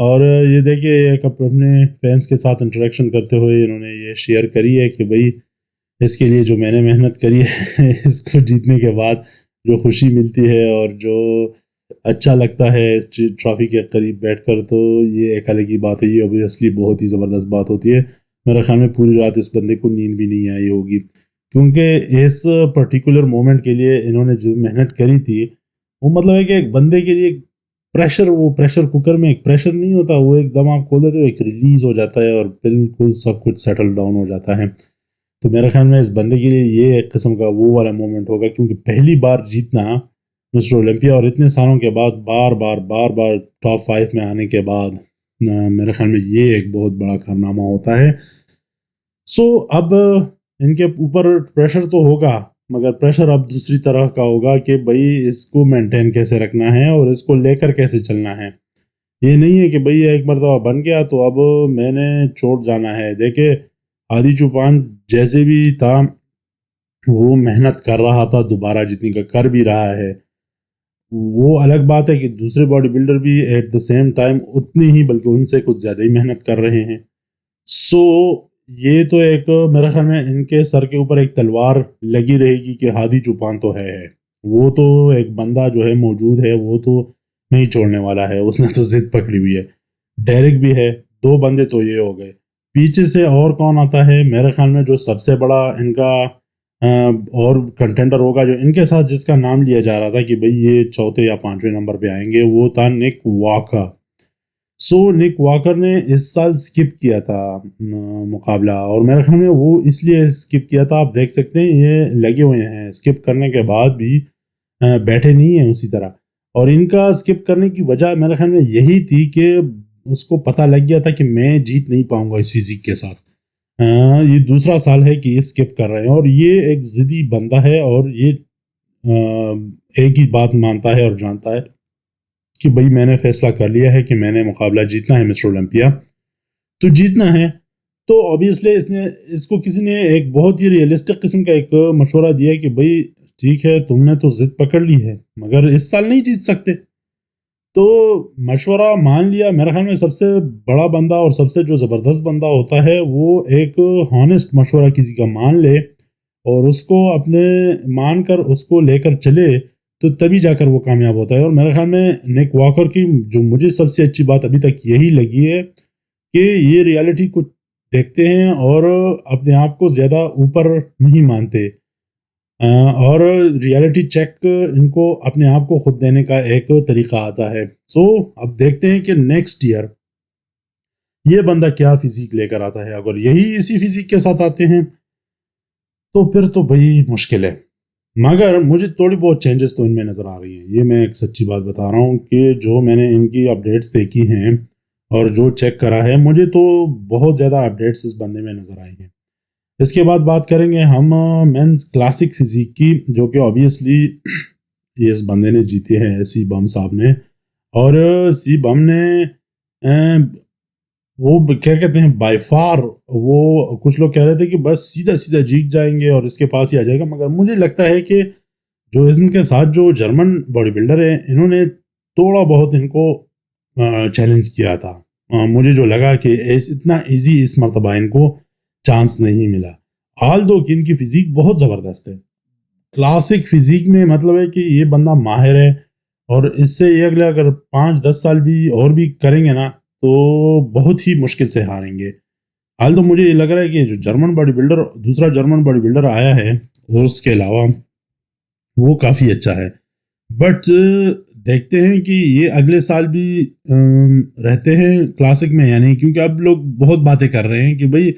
اور یہ دیکھیے ایک اپنے فینس کے ساتھ انٹریکشن کرتے ہوئے انہوں نے یہ شیئر کری ہے کہ بھائی اس کے لیے جو میں نے محنت کری ہے اس کو جیتنے کے بعد جو خوشی ملتی ہے اور جو اچھا لگتا ہے اس ٹرافی کے قریب بیٹھ کر، تو یہ ایک الگ ہی بات ہے. یہ اوبویسلی بہت ہی زبردست بات ہوتی ہے. میرے خیال میں پوری رات اس بندے کو نیند بھی نہیں آئی ہوگی، کیونکہ اس پرٹیکولر مومنٹ کے لیے انہوں نے جو محنت کری تھی، وہ مطلب ہے کہ ایک بندے کے لیے پریشر، وہ پریشر کوکر میں ایک پریشر نہیں ہوتا، وہ ایک دم آپ کھول دیتے ہو ایک ریلیز ہو جاتا ہے اور بالکل سب کچھ سیٹل ڈاؤن ہو جاتا ہے. تو میرے خیال میں اس بندے کے لیے یہ ایک قسم کا وہ والا مومنٹ ہوگا، کیونکہ پہلی بار جیتنا مسٹر اولمپیا اور اتنے سالوں کے بعد بار بار ٹاپ 5 میں آنے کے بعد، میرے خیال میں یہ ایک بہت بڑا کارنامہ ہوتا ہے. سو اب ان کے اوپر پریشر تو ہوگا، مگر پریشر اب دوسری طرح کا ہوگا کہ بھئی اس کو مینٹین کیسے رکھنا ہے اور اس کو لے کر کیسے چلنا ہے. یہ نہیں ہے کہ بھئی ایک مرتبہ بن گیا تو اب میں نے چھوڑ جانا ہے. دیکھیں ہادی چوپان جیسے بھی تھا وہ محنت کر رہا تھا، دوبارہ جیتنے کا کر بھی رہا ہے. وہ الگ بات ہے کہ دوسرے باڈی بلڈر بھی ایٹ دا سیم ٹائم اتنی ہی بلکہ ان سے کچھ زیادہ ہی محنت کر رہے ہیں. سو یہ تو ایک میرے خیال میں ان کے سر کے اوپر ایک تلوار لگی رہے گی کہ ہادی چوپان تو ہے، وہ تو ایک بندہ جو ہے موجود ہے، وہ تو نہیں چھوڑنے والا ہے، اس نے تو ضد پکڑی ہوئی ہے. ڈیرک بھی ہے، 2 بندے تو یہ ہو گئے. پیچھے سے اور کون آتا ہے میرے خیال میں جو سب سے بڑا ان کا اور کنٹینڈر ہوگا، جو ان کے ساتھ جس کا نام لیا جا رہا تھا کہ بھئی یہ 4 یا 5 نمبر پہ آئیں گے، وہ تھا نک واکر. سو نک واکر نے اس سال سکپ کیا تھا مقابلہ، اور میرے خیال میں وہ اس لیے سکپ کیا تھا، آپ دیکھ سکتے ہیں یہ لگے ہوئے ہیں سکپ کرنے کے بعد بھی بیٹھے نہیں ہیں اسی طرح. اور ان کا سکپ کرنے کی وجہ میرے خیال میں یہی تھی کہ اس کو پتہ لگ گیا تھا کہ میں جیت نہیں پاؤں گا اس فزیک کے ساتھ. یہ دوسرا سال ہے کہ یہ سکپ کر رہے ہیں، اور یہ ایک ضدی بندہ ہے اور یہ ایک ہی بات مانتا ہے اور جانتا ہے کہ بھئی میں نے فیصلہ کر لیا ہے کہ میں نے مقابلہ جیتنا ہے مسٹر اولمپیا، تو جیتنا ہے. تو obviously اس کو کسی نے ایک بہت ہی ریئلسٹک قسم کا ایک مشورہ دیا کہ بھئی ٹھیک ہے تم نے تو ضد پکڑ لی ہے مگر اس سال نہیں جیت سکتے. تو مشورہ مان لیا. میرے خیال میں سب سے بڑا بندہ اور سب سے جو زبردست بندہ ہوتا ہے وہ ایک ہانسٹ مشورہ کسی کا مان لے اور اس کو اپنے مان کر اس کو لے کر چلے، تو تبھی جا کر وہ کامیاب ہوتا ہے. اور میرے خیال میں نک واکر کی جو مجھے سب سے اچھی بات ابھی تک یہی لگی ہے کہ یہ ریالٹی کو دیکھتے ہیں اور اپنے آپ کو زیادہ اوپر نہیں مانتے، اور ریالٹی چیک ان کو اپنے آپ کو خود دینے کا ایک طریقہ آتا ہے. سو اب دیکھتے ہیں کہ نیکسٹ ایئر یہ بندہ کیا فزیک لے کر آتا ہے. اگر یہی اسی فزیک کے ساتھ آتے ہیں تو پھر تو بھئی مشکل ہے، مگر مجھے تھوڑی بہت چینجز تو ان میں نظر آ رہی ہیں. یہ میں ایک سچی بات بتا رہا ہوں کہ جو میں نے ان کی اپڈیٹس دیکھی ہیں اور جو چیک کرا ہے، مجھے تو بہت زیادہ اپڈیٹس اس بندے میں نظر آئی ہیں. اس کے بعد بات کریں گے ہم مینز کلاسک فزیک کی، جو کہ obviously یہ اس بندے نے جیتے ہیں سی بم صاحب نے. اور سی بم نے وہ کیا کہتے ہیں بائی فار، وہ کچھ لوگ کہہ رہے تھے کہ بس سیدھا سیدھا جیت جائیں گے اور اس کے پاس ہی آ جائے گا، مگر مجھے لگتا ہے کہ جو ان کے ساتھ جو جرمن باڈی بلڈر ہیں انہوں نے تھوڑا بہت ان کو چیلنج کیا تھا. مجھے جو لگا کہ اتنا ایزی اس مرتبہ ان کو چانس نہیں ملا. آل دو کہ ان کی فزیک بہت زبردست ہے، کلاسک فزیک میں مطلب ہے کہ یہ بندہ ماہر ہے، اور اس سے یہ اگلے اگر 5-10 سال بھی اور بھی کریں گے نا تو بہت ہی مشکل سے ہاریں گے. حال تو مجھے یہ لگ رہا ہے کہ جو جرمن باڈی بلڈر دوسرا جرمن باڈی بلڈر آیا ہے اور اس کے علاوہ وہ کافی اچھا ہے. بٹ دیکھتے ہیں کہ یہ اگلے سال بھی رہتے ہیں کلاسک میں یا نہیں، کیونکہ اب لوگ بہت باتیں کر رہے ہیں کہ بھئی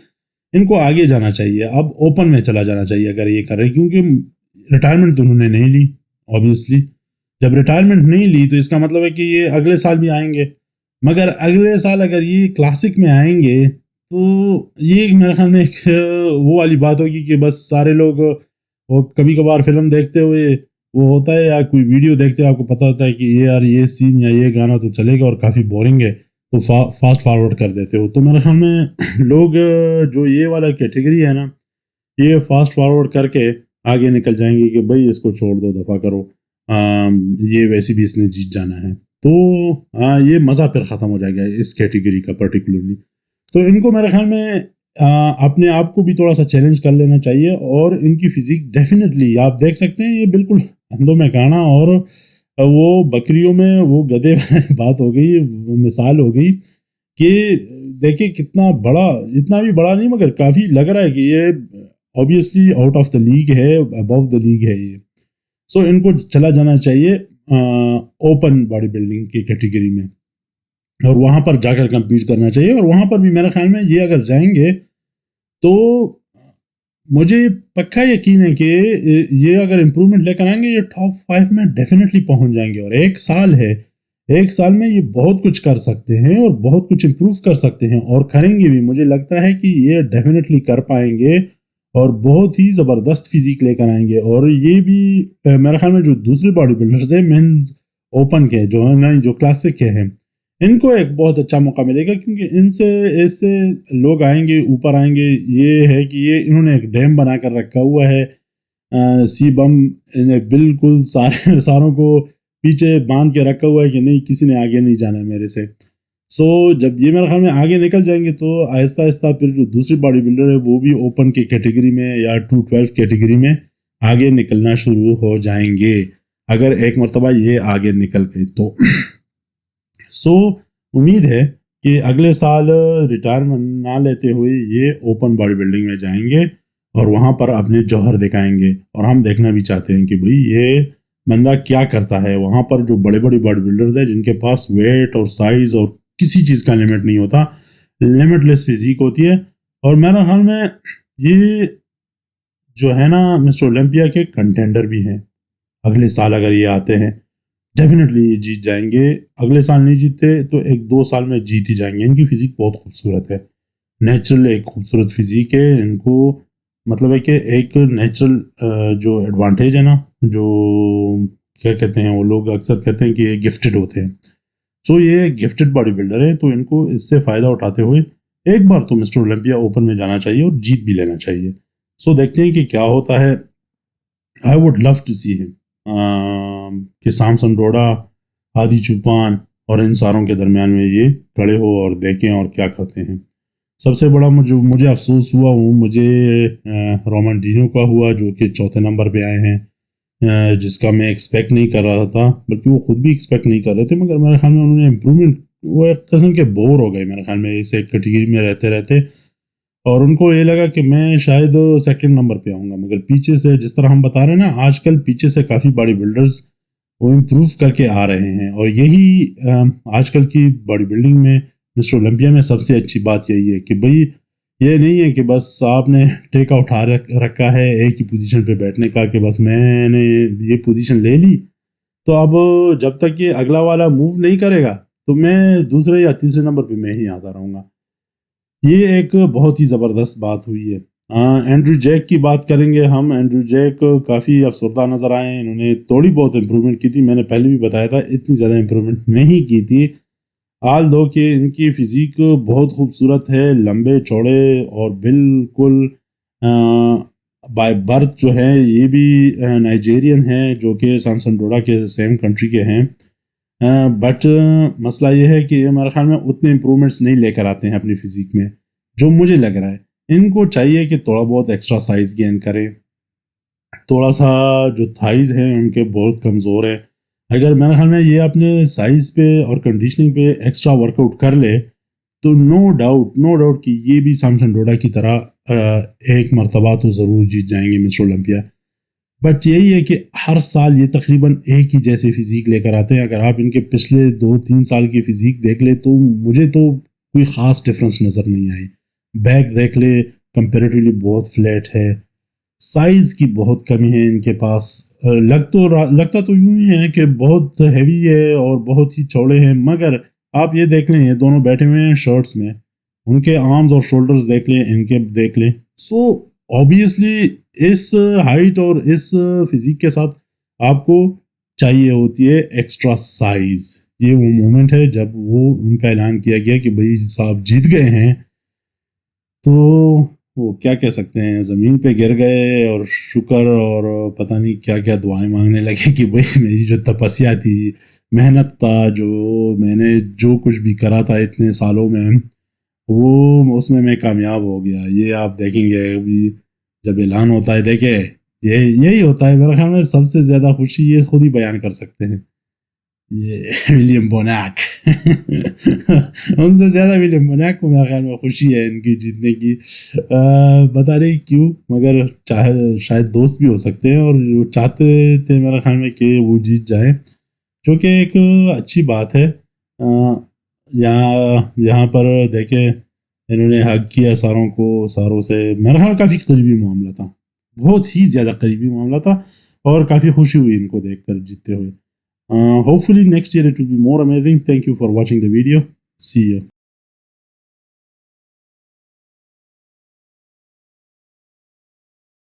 ان کو آگے جانا چاہیے، اب اوپن میں چلا جانا چاہیے اگر یہ کر رہے، کیونکہ ریٹائرمنٹ تو انہوں نے نہیں لی. obviously جب ریٹائرمنٹ نہیں لی تو اس کا مطلب ہے کہ یہ اگلے سال بھی آئیں گے، مگر اگلے سال اگر یہ کلاسک میں آئیں گے تو یہ میرے خیال میں ایک وہ والی بات ہوگی کہ بس سارے لوگ وہ کبھی کبھار فلم دیکھتے ہوئے وہ ہوتا ہے یا کوئی ویڈیو دیکھتے ہوئے آپ کو پتہ ہوتا ہے کہ یہ یار یہ سین یا یہ گانا تو چلے گا اور کافی بورنگ ہے، تو فاسٹ فارورڈ کر دیتے ہو. تو میرے خیال میں لوگ جو یہ والا کیٹیگری ہے نا یہ فاسٹ فارورڈ کر کے آگے نکل جائیں گے کہ بھئی اس کو چھوڑ دو، دفع کرو، یہ ویسے بھی اس نے جیت جانا ہے. تو یہ مزہ پھر ختم ہو جائے گا اس کیٹیگری کا پرٹیکولرلی. تو ان کو میرے خیال میں اپنے آپ کو بھی تھوڑا سا چیلنج کر لینا چاہیے. اور ان کی فزیک ڈیفینیٹلی آپ دیکھ سکتے ہیں, یہ بالکل اندھوں میں کانا اور وہ بکریوں میں وہ گدے بات ہو گئی, مثال ہو گئی کہ دیکھیں کتنا بڑا, اتنا بھی بڑا نہیں مگر کافی لگ رہا ہے کہ یہ obviously out of the league ہے, ابو دا لیگ ہے یہ. سو ان کو چلا جانا چاہیے اوپن باڈی بلڈنگ کی کیٹیگری میں, اور وہاں پر جا کر کمپیٹ کرنا چاہیے. اور وہاں پر بھی میرے خیال میں یہ اگر جائیں گے تو مجھے پکا یقین ہے کہ یہ اگر امپرومنٹ لے کر آئیں گے یہ ٹاپ 5 میں ڈیفینیٹلی پہنچ جائیں گے. اور ایک سال ہے, ایک سال میں یہ بہت کچھ کر سکتے ہیں اور بہت کچھ امپروو کر سکتے ہیں, اور کریں گے بھی. مجھے لگتا ہے کہ یہ ڈیفینیٹلی کر پائیں گے اور بہت ہی زبردست فزیک لے کر آئیں گے. اور یہ بھی میرے خیال میں جو دوسرے باڈی بلڈرز ہیں مینز اوپن کے جو ہیں, جو کلاسک کے ہیں, ان کو ایک بہت اچھا موقع ملے گا, کیونکہ ان سے ایسے لوگ آئیں گے, اوپر آئیں گے. یہ ہے کہ یہ انہوں نے ایک ڈیم بنا کر رکھا ہوا ہے, سی بم بالکل ساروں کو پیچھے باندھ کے رکھا ہوا ہے کہ نہیں کسی نے آگے نہیں جانا ہے میرے سے. سو جب یہ میرے خیال میں آگے نکل جائیں گے تو آہستہ آہستہ پھر جو دوسری باڈی بلڈر ہے وہ بھی اوپن کے کیٹیگری میں یا 212 کیٹیگری میں آگے نکلنا شروع ہو جائیں گے, اگر ایک مرتبہ یہ آگے نکل گئے تو. سو امید ہے کہ اگلے سال ریٹائرمنٹ نہ لیتے ہوئے یہ اوپن باڈی بلڈنگ میں جائیں گے اور وہاں پر اپنے جوہر دکھائیں گے. اور ہم دیکھنا بھی چاہتے ہیں کہ بھئی یہ بندہ کیا کرتا ہے وہاں پر. جو بڑے بڑے باڈی بلڈرز ہیں جن کے پاس ویٹ اور سائز اور کسی چیز کا لمٹ نہیں ہوتا, لمٹ لیس فزیک ہوتی ہے. اور میرے خیال میں یہ جو ہے نا مسٹر اولمپیا کے کنٹینڈر بھی ہیں. اگلے سال اگر یہ آتے ہیں ڈیفینیٹلی یہ جیت جائیں گے. اگلے سال نہیں جیتے تو 1-2 سال میں جیت ہی جائیں گے. ان کی فزیک بہت خوبصورت ہے, نیچرل ایک خوبصورت فزیک ہے. ان کو مطلب ہے کہ ایک نیچرل جو ایڈوانٹیج ہے نا, جو کیا کہتے ہیں وہ لوگ اکثر کہتے ہیں کہ یہ گفٹڈ ہوتے ہیں. سو یہ گفٹڈ باڈی بلڈر ہے, تو ان کو اس سے فائدہ اٹھاتے ہوئے ایک بار تو مسٹر اولمپیا اوپن میں جانا چاہیے اور جیت بھی لینا چاہیے. سو دیکھتے ہیں کہ کیا ہوتا ہے. آئی ووڈ لو ٹو سی ہم کہ سامسن ڈوڈا, ہادی چوپان اور ان ساروں کے درمیان میں یہ کھڑے ہو اور دیکھیں اور کیا کرتے ہیں. سب سے بڑا مجھے افسوس ہوا وہ مجھے رومن ڈینو کا ہوا, جو کہ 4تھے نمبر پہ آئے ہیں, جس کا میں ایکسپیکٹ نہیں کر رہا تھا, بلکہ وہ خود بھی ایکسپیکٹ نہیں کر رہے تھے. مگر میرے خیال میں انہوں نے امپرومنٹ, وہ ایک قسم کے بور ہو گئے میرے خیال میں اس ایک کیٹیگری میں رہتے رہتے, اور ان کو یہ لگا کہ میں شاید 2nd نمبر پہ آؤں گا. مگر پیچھے سے جس طرح ہم بتا رہے ہیں نا, آج کل پیچھے سے کافی باڈی بلڈرز وہ امپروو کر کے آ رہے ہیں. اور یہی آج کل کی باڈی بلڈنگ میں مسٹر اولمپیا میں سب سے اچھی بات یہی ہے کہ بھئی یہ نہیں ہے کہ بس آپ نے ٹیکا اٹھا رکھا ہے ایک ہی پوزیشن پہ بیٹھنے کا, کہ بس میں نے یہ پوزیشن لے لی تو اب جب تک یہ اگلا والا موو نہیں کرے گا تو میں 2 یا 3 نمبر پہ میں ہی آتا رہوں گا. یہ ایک بہت ہی زبردست بات ہوئی ہے. اینڈریو جیک کی بات کریں گے ہم. اینڈریو جیک کافی افسردہ نظر آئے ہیں. انہوں نے تھوڑی بہت امپرومنٹ کی تھی, میں نے پہلے بھی بتایا تھا اتنی زیادہ امپرومنٹ نہیں کی تھی. آل دو کہ ان کی فزیک بہت خوبصورت ہے, لمبے چوڑے اور بالکل بائی برتھ جو ہے یہ بھی نائجیرین ہیں, جو کہ سامسن ڈوڈا کے سیم کنٹری کے ہیں. بٹ مسئلہ یہ ہے کہ ہمارے خیال میں اتنے امپرومنٹس نہیں لے کر آتے ہیں اپنی فزیک میں, جو مجھے لگ رہا ہے. ان کو چاہیے کہ تھوڑا بہت ایکسٹرا سائز گین کریں. تھوڑا سا جو تھائز ہیں ان کے بہت کمزور ہیں. اگر میرے خیال میں یہ اپنے سائز پہ اور کنڈیشننگ پہ ایکسٹرا ورک آؤٹ کر لے تو نو ڈاؤٹ کہ یہ بھی سامسن ڈوڈا کی طرح ایک مرتبہ تو ضرور جیت جائیں گے مسٹر اولمپیا. بٹ یہی ہے کہ ہر سال یہ تقریباً ایک ہی جیسے فزیک لے کر آتے ہیں. اگر آپ ان کے پچھلے 2-3 سال کی فزیک دیکھ لیں تو مجھے تو کوئی خاص ڈفرنس نظر نہیں آئی. بیک دیکھ لے کمپیریٹیولی بہت فلیٹ ہے, سائز کی بہت کمی ہے ان کے پاس. لگتا تو یوں ہی ہے کہ بہت ہیوی ہے اور بہت ہی چوڑے ہیں, مگر آپ یہ دیکھ لیں یہ دونوں بیٹھے ہوئے ہیں شرٹس میں, ان کے آرمز اور شولڈرز دیکھ لیں, ان کے دیکھ لیں. سو obviously اس ہائٹ اور اس فزیک کے ساتھ آپ کو چاہیے ہوتی ہے ایکسٹرا سائز. یہ وہ مومنٹ ہے جب وہ ان کا اعلان کیا گیا کہ بھئی صاحب جیت گئے ہیں, تو وہ کیا کہہ سکتے ہیں زمین پہ گر گئے اور شکر اور پتہ نہیں کیا کیا دعائیں مانگنے لگے کہ بھائی میری جو تپسیا تھی، محنت تھا، جو میں نے جو کچھ بھی کرا تھا اتنے سالوں میں، وہ اس میں کامیاب ہو گیا. یہ آپ دیکھیں گے ابھی جب اعلان ہوتا ہے، دیکھیں یہی ہوتا ہے میرے خیال میں. سب سے زیادہ خوشی یہ خود ہی بیان کر سکتے ہیں، یہ ولیم بونیک. ان سے زیادہ ولیم بونیک کو میرے خیال میں خوشی ہے ان کی جیتنے کی. بتا نہیں کیوں، مگر چاہے شاید دوست بھی ہو سکتے ہیں اور وہ چاہتے تھے میرے خیال میں کہ وہ جیت جائیں، جو کہ ایک اچھی بات ہے. یہاں پر دیکھیں انہوں نے حق کیا ساروں سے. میرا خیال کافی قریبی معاملہ تھا، بہت ہی زیادہ قریبی معاملہ تھا، اور کافی خوشی ہوئی ان کو دیکھ کر جیتتے ہوئے. Hopefully next year it will be more amazing. Thank you for watching the video. See you.